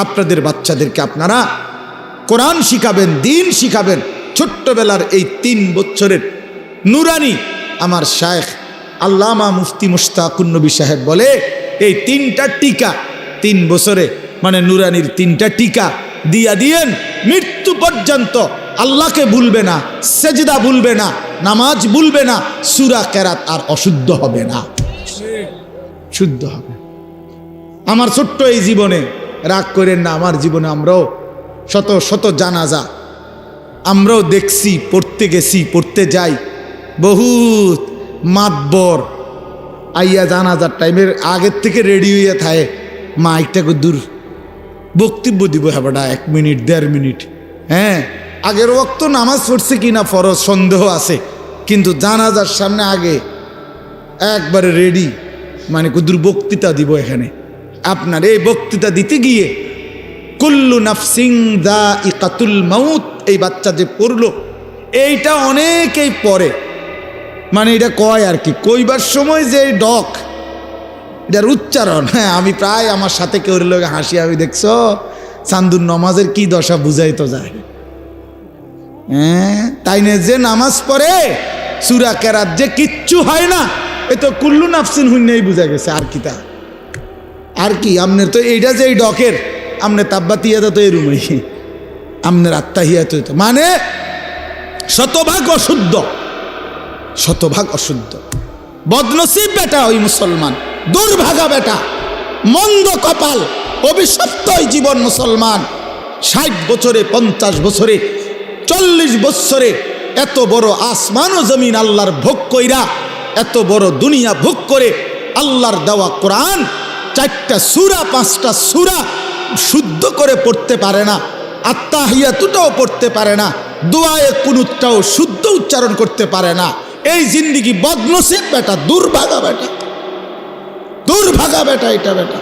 [SPEAKER 1] আপনাদের বাচ্চাদেরকে আপনারা কোরআন শিখাবেন, দিন শিখাবেন। ছোট্টবেলার এই 3 বছরের নুরানি আমার শায়েখ আল্লামা মুফতি মুশতাকুন নবী সাহেব বলে, এই 3টা টিকা 3 বছরে, মানে নুরানির 3টা টিকা দিয়া দিয়েন, মৃত্যু পর্যন্ত আল্লাহকে ভুলবে না, সেজদা ভুলবে না, নামাজ ভুলবে না, সূরা কেরাত আর অশুদ্ধ হবে না, শুদ্ধ হবে। আমার ছোট্ট এই জীবনে, রাগ করেন না, আমার জীবনে আমরাও শত শত জানাজা আমরাও দেখছি, পড়তে গেছি, পড়তে যাই। বহুত মাতবর আইয়া জানাজার টাইমের আগের থেকে রেডি হইয়া থাকে, মাইকটাকে দূর বক্তব্য দিব, হ্যাঁ 1 মিনিট 1.5 মিনিট। হ্যাঁ, আগের ওয়াক্ত নামাজ পড়ছে কিনা ফরজ সন্দেহ আছে, কিন্তু জানাজার সামনে আগে একবারে রেডি, মানে কুদুর বক্তৃতা দিব এখানে। আপনার এই বক্তৃতা দিতে গিয়ে কুল্লু নাফসিং যায়িকাতুল মাউত, এই বাচ্চা যে পড়লো, এইটা অনেকেই পড়ে, মানে এটা কয় আর কি, কইবার সময় যে ডক, এটার উচ্চারণ, হ্যাঁ আমি প্রায় আমার সাথে কেউ লোক হাসি, আমি দেখছো চান্দুর নামাজের কি দশা বুঝাই তো যায়। হ্যাঁ, তাই না, যে নামাজ পড়ে সূরা কেরাত যে কিচ্ছু হয় না, এ তো কুল্লু নাফসিন হুন্নেই বুঝা গেছে। আর কি তা, আর কি আপনার তো এইটা যে এই ডকের, আপনার তাব্বাতিয়াদা তো এরুমই, আপনার আত্মাহিয়াত মানে শতভাগ অশুদ্ধ, শতভাগ অশুদ্ধ। বদনসিব বেটা ওই মুসলমান, দুর্ভাগা বেটা, মন্দ কপাল, অভিশপ্ত এই জীবন মুসলমান। 60 বছরে, 50 বছরে, 40 বছরে এত বড় আসমান ও জমিন আল্লাহর ভোগ কইরা, এত বড় দুনিয়া ভোগ করে আল্লাহর দেওয়া কোরআন 4টা সূরা 5টা সূরা শুদ্ধ করে পড়তে পারে না, আত্তাহিয়াতুটাও পড়তে পারে না, দোয়ায়ে কুনুতটাও শুদ্ধ উচ্চারণ করতে পারে না। এই জিন্দিগি বদনসিব বেটা, দুর্ভাগা বেটা, দুর্ভাগা বেটা, এটা বেটা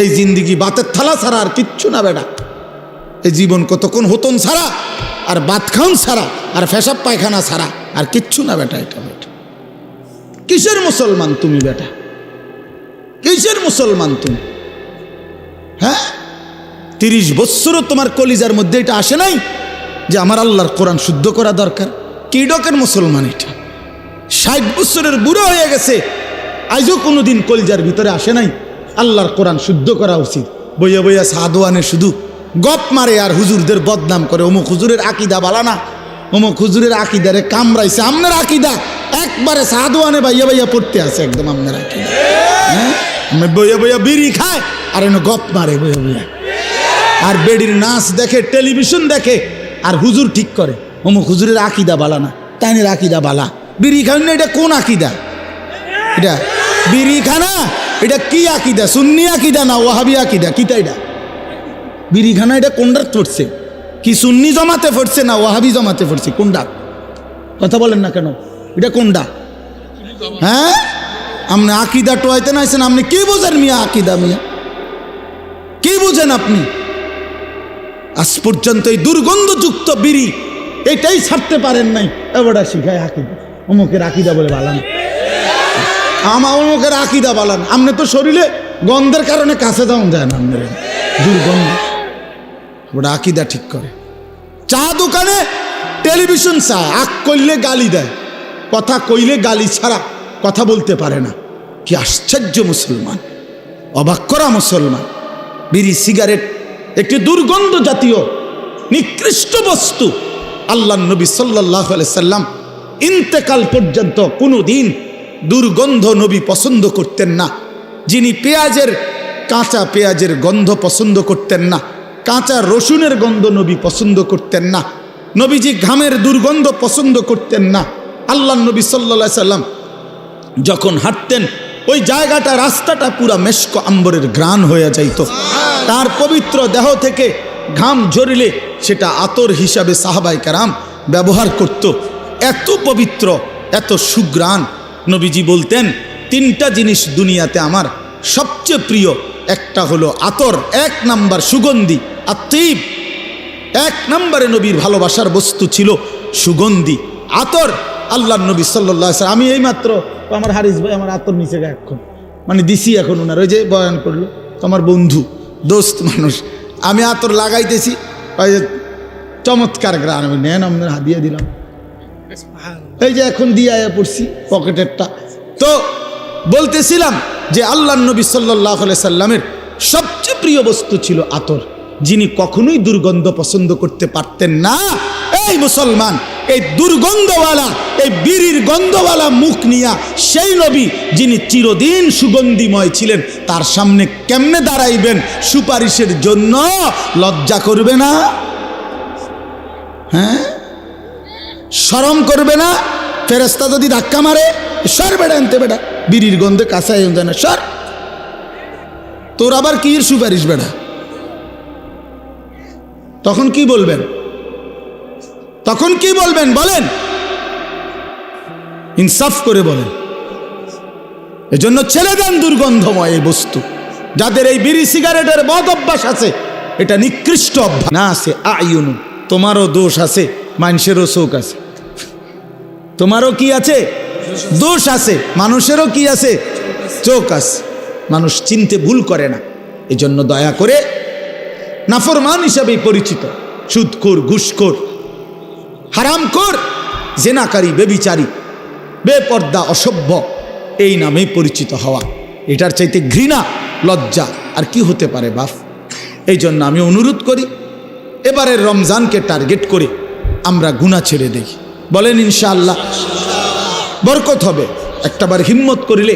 [SPEAKER 1] এই জিন্দিগি বাতের থালা ছাড়া আর কিচ্ছু না বেটা। এই জীবন কতক্ষণ হতন ছাড়া আর বাত খাউন ছাড়া আর পেশাব পায়খানা ছাড়া আর কিচ্ছু না বেটা, এটা বেটা। কিসের মুসলমান তুমি বেটা, কিসের মুসলমান তুমি? হ্যাঁ, 30 বছরও তোমার কলিজার মধ্যে এটা আসে নাই যে আমার আল্লাহর কোরআন শুদ্ধ করা দরকার? কি ডকের মুসলমান এটা? 60 বছরের বুড়ো হয়ে গেছে, আজও কোনোদিন কলিজার ভিতরে আসে নাই আল্লাহর কোরআন শুদ্ধ করা উচিত। বইয়া বইয়া সাদওয়ানে শুধু গপ মারে আর হুজুরদের বদনাম করে, অমুক হুজুরের আকিদা বালা না, অমুক হুজুরের আকিদারে কামড়াইছে। আপনার আকিদা একবারে সাদওয়ানে বাইয়া বাইয়া পড়তে আছে, একদম আপনার আকিদা। হ্যাঁ, বইয়া বইয়া বিড়ি খায় আর এনে গপ মারে বইয়া বইয়া, আর বেডির নাচ দেখে, টেলিভিশন দেখে, আর হুজুর ঠিক করে অমুক হুজুরের আকিদা বালা না, তাইনের আকিদা বালা। বিড়ি খান না, এটা কোন আকিদা? এটা বিড়ি খানা, এটা কি আকিদা? সুন্নি আকিদা না ওয়াহাবি আকিদা? কিতা এটা বিড়ি খানা? এটা কোনটা পড়ছে? কি সুন্নি জমাতে পড়ছে না ওয়াহাবি জমাতে পড়ছে? কোনটা? কথা বলেন না কেন? এটা কোনটা? হ্যাঁ, আপনি আকিদা টোয়াইতে নাইছেন, আপনি কি বোঝেন মিয়া? আকিদা মিয়া কি বুঝেন আপনি? আজ পর্যন্ত এই দুর্গন্ধযুক্ত বিড়ি এটাই ছাড়তে পারেন নাই। এবারটা শিখায় আকিদা, অমুকের আকিদা বলে বালান, আমার অমুকের আকিদা বালান। আপনি তো শরীরে গন্ধের কারণে কাছে যাওয়া যায় না, আপনার দুর্গন্ধ। ওটা আকিদা ঠিক করে। চা দোকানে টেলিভিশন চা আগ করলে গালি দেয়, কথা কইলে গালি ছাড়া কথা বলতে পারে না। কি আশ্চর্য মুসলমান, অবাক করা মুসলমান। বিড়ি সিগারেট একটি দুর্গন্ধ জাতীয় নিকৃষ্ট বস্তু। আল্লাহ নবী সাল্লাল্লাহু আলাইহি সাল্লাম ইন্তেকাল পর্যন্ত কোনোদিন দুর্গন্ধ নবী পছন্দ করতেন না। যিনি কাঁচা পেঁয়াজের গন্ধ পছন্দ করতেন না, কাঁচা রসুনের গন্ধ নবী পছন্দ করতেন না, নবীজি ঘামের দুর্গন্ধ পছন্দ করতেন না। আল্লাহ নবী সাল্লাল্লাহু আলাইহি সাল্লাম যখন হাঁটতেন ওই জায়গাটা, রাস্তাটা পুরা মেশক আম্বরের ঘ্রাণ হয়ে যাইত। তার পবিত্র দেহ থেকে ঘাম ঝরিলে সেটা আতর হিসাবে সাহাবায়ে কেরাম ব্যবহার করত। এত পবিত্র, এত সুঘ্রাণ। নবীজি বলতেন, তিনটা জিনিস দুনিয়াতে আমার সবচেয়ে প্রিয়, একটা হলো আতর, 1 নাম্বার সুগন্ধি, আত্মীব। 1 নম্বরে নবীর ভালোবাসার বস্তু ছিল সুগন্ধি, আতর। আল্লাহ নবী সাল্লাল্লাহু আলাইহি সাল্লাম, আমি এইমাত্র আমার হারিস ভাই আমার আতর নিচে এখন মানে দিছি, এখন ওনার ওই যে বয়ান করলো, আমার বন্ধু দোস্ত মানুষ, আমি আতর লাগাইতেছি, ওই যে চমৎকার গ্রান, আমি নেন আমাদের হাদিয়া দিলাম, এই যে এখন দিয়ে আয়া পড়ছি পকেটেরটা। তো বলতেছিলাম যে আল্লাহ নবী সাল্লাল্লাহু আলাইহি সাল্লামের সবচেয়ে প্রিয় বস্তু ছিল আতর, যিনি কখনোই দুর্গন্ধ পছন্দ করতে পারতেন না। এই মুসলমান, এই দুর্গন্ধওয়ালা, এই বিড়ির গন্ধওয়ালা মুখ নিয়া সেই নবী যিনি চিরদিন সুগন্ধিময় ছিলেন, তার সামনে কেমনে দাঁড়াইবেন সুপারিশের জন্য? লজ্জা করবে না? হ্যাঁ, শরম করবে না? ফেরেশতা যদি ধাক্কা মারে, সর বেড়া আনতে বেড়া, বিড়ির গন্ধে কাঁচাই না, সর, তোর আবার কি সুপারিশ বেড়া? তখন কি বলবেন? তখন কি বলবেন বলেন? ইনসাফ করে বলেন। এজন্য ছেড়ে দেন দুর্গন্ধময় এই বস্তু। যাদের এই বিড়ি সিগারেটের বদ অভ্যাস আছে, এটা নিকৃষ্ট অভ্যাস না। আছে আয়ুন, তোমারও দোষ আছে, মানুষেরও চোখ আছে। তোমারও কি আছে? দোষ আছে। মানুষেরও কি আছে? চোখ আছে। মানুষ চিনতে ভুল করে না। এজন্য দয়া করে, নাফরমান হিসাবে পরিচিত সুদখোর, ঘুষখোর, হারামখোর, জেনাকারী, বেবিচারী, বেপর্দা, অসভ্য, এই নামে পরিচিত হওয়া, এটার চাইতে ঘৃণা, লজ্জা আর কি হতে পারে বাপ? এই জন্য আমি অনুরোধ করি, এবারের রমজানকে টার্গেট করে আমরা গুনাহ ছেড়ে দেই। বলেন ইনশাআল্লাহ বরকত হবে। একটাবার হিম্মত করিলে,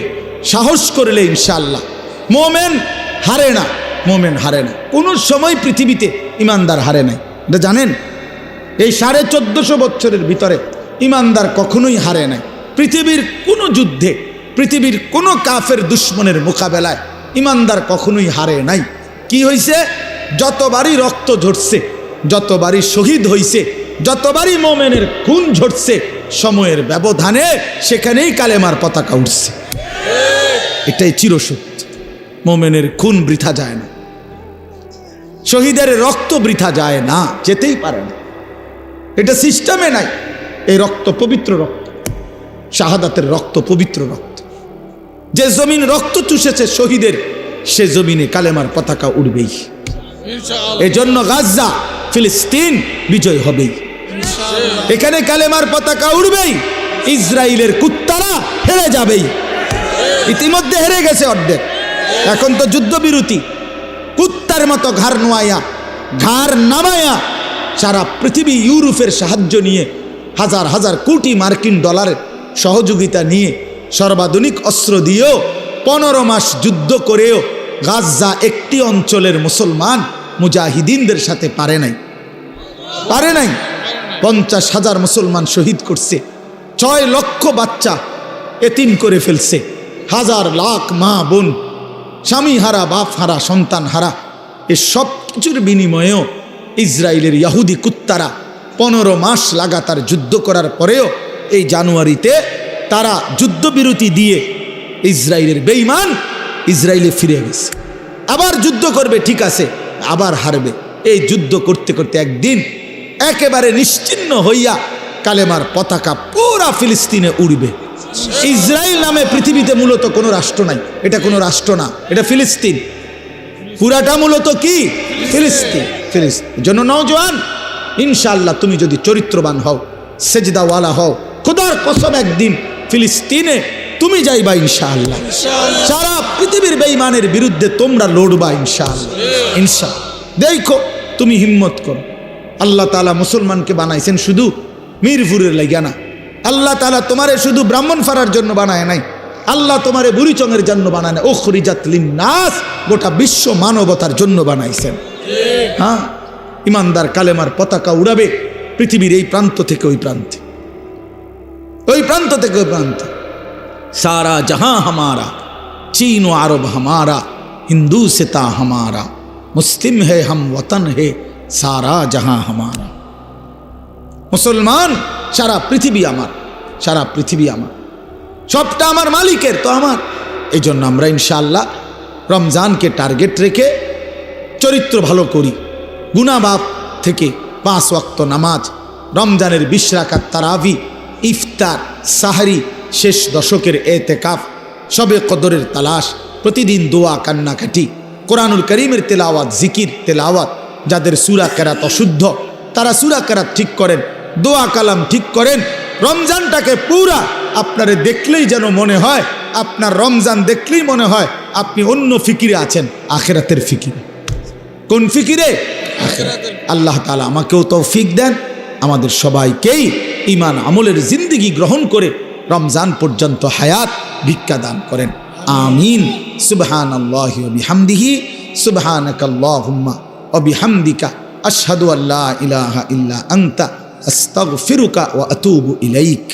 [SPEAKER 1] সাহস করিলে ইনশাআল্লাহ। মোমেন হারে না, মোমেন হারে না। কোনো সময় পৃথিবীতে ইমানদার হারে নাই, এটা জানেন? এই 1450 বছরের ভিতরে ইমানদার কখনোই হারে নাই। পৃথিবীর কোনো যুদ্ধে, পৃথিবীর কোনো কাফের দুশ্মনের মোকাবেলায় ইমানদার কখনোই হারে নাই। কি হইছে? যতবারই রক্ত ঝরছে, যতবারই শহীদ হইছে, যতবারই মোমেনের খুন ঝরছে, সময়ের ব্যবধানে সেখানেই কালেমার পতাকা উঠছে। এটাই চিরসত্য। মোমেনের খুন বৃথা যায় না, শহীদের রক্ত বৃথা যায় না, যেতেই পারে না। এটা সিস্টেমে নাই। এই রক্ত পবিত্র রক্ত, শাহাদাতের রক্ত পবিত্র রক্ত। যে জমিন রক্ত চুষেছে শহীদের, সে জমিনে কালেমার পতাকা উড়বেই। এজন্য গাজা, ফিলিস্তিন বিজয় হবেই। এখানে কালেমার পতাকা উড়বেই। ইসরায়েলের কুত্তারা হেরে যাবেই। ইতিমধ্যে হেরে গেছে অর্ধেক। এখন তো যুদ্ধবিরতি। কুত্তার মতো ঘাড় নোয়াইয়া, ঘাড় নামায়া সারা পৃথিবী ইউরোপের সাহায্য নিয়ে, হাজার হাজার কোটি মার্কিন ডলারের সহযোগিতা নিয়ে, সর্বাধুনিক অস্ত্র দিয়েও 15 মাস যুদ্ধ করেও গাজা একটি অঞ্চলের মুসলমান মুজাহিদিনদের সাথে পারে নাই। 50,000 মুসলমান শহীদ করছে। 6 লক্ষ বাচ্চা এতিম করে ফেলছে। হাজার লাখ মা বোন, স্বামী হারা, বাপ হারা, সন্তান হারা। এ সব কিছুর বিনিময়েও ইসরায়েলের ইহুদি কুত্তারা 15 মাস লাগাতার যুদ্ধ করার পরেও এই জানুয়ারিতে তারা যুদ্ধবিরতি দিয়ে ইসরায়েলের বেঈমান ইসরায়েলে ফিরে গেছে। আবার যুদ্ধ করবে, ঠিক আছে, আবার হারবে। এই যুদ্ধ করতে করতে একদিন একেবারে নিশ্চিহ্ন হইয়া কালেমার পতাকা পুরা ফিলিস্তিনে উড়বে। ইসরায়েল নামে পৃথিবীতে মূলত কোনো রাষ্ট্র নাই। এটা কোনো রাষ্ট্র না, এটা ফিলিস্তিন। পুরাটা মূলত কি? ফিলিস্তিন। ফিলিস্তিন জন্য নওজোয়ান, ইনশাআল্লাহ তুমি যদি চরিত্রবান হও, সেজদাওয়ালা হও, খোদার কসম একদিন ফিলিস্তিনে তুমি যাইবা ইনশাআল্লাহ। সারা পৃথিবীর বেঈমানের বিরুদ্ধে তোমরা লড়বা ইনশাআল্লাহ। ইনশাআল্লাহ দেখো তুমি হিম্মত করো। আল্লাহ তাআলা মুসলমানকে বানাইছেন শুধু মিরপুরের লাগিয়া না। আল্লাহ তাআলা তোমারে শুধু ব্রাহ্মণপাড়ার জন্য বানায় নাই, আল্লাহ তোমারে বুড়িচংয়ের জন্য বানায় না, উখরিজাত লিন্নাস, গোটা বিশ্ব মানবতার জন্য বানাইছেন। হ্যাঁ, ইমানদার কালেমার পতাকা উড়াবে পৃথিবীর এই প্রান্ত থেকে ওই প্রান্তে, ওই প্রান্ত থেকে ওই প্রান্তে। সারা জাহাঁ হামারা, चीन व अरब हमारा, हिंदू सिता हमारा, मुस्लिम है हम वतन है सारा जहां हमारा। मुसलमान सारा पृथिवी आमार, सारा पृथिवी आमार, सबटा आमार मालिकेर तो आमार। एजন্য আমরা ইনশাআল্লাহ রমজানকে টার্গেট রেখে চরিত্র ভালো করি, গুনাহ বাপ থেকে 5 ওয়াক্ত নামাজ, রমজানের 20 রাকাত তারাবি, ইফতার, সাহরি, শেষ দশকের এতেকাফ, শবে কদরের তালাশ, প্রতিদিন দোয়া, কান্নাকাটি, কোরআনুল করিমের তেলাওয়াত, জিকির তেলাওয়াত। যাদের সূরা কেরাত অশুদ্ধ তারা সূরা কেরাত ঠিক করেন, দোয়া কালাম ঠিক করেন। রমজানটাকে পুরা আপনারে দেখলেই যেন মনে হয়, আপনার রমজান দেখলেই মনে হয় আপনি অন্য ফিকিরে আছেন, আখিরাতের ফিকিরে। কোন ফিকিরে? আখিরাতের। আল্লাহ তাআলা আমাকেও তৌফিক দেন, আমাদের সবাইকেই ঈমান আমলের জিন্দেগি গ্রহণ করে রমজান পর্যন্ত হায়াত ভিক্ষা দান করেন। আমিন। সুবহানাল্লাহি ওয়া বিহামদিহি, সুবহানাকাল্লাহুম্মা ওয়া বিহামদিকা, আশহাদু আল্লা ইলাহা ইল্লা আনতা, আস্তাগফিরুকা ওয়া আতুবু ইলাইক।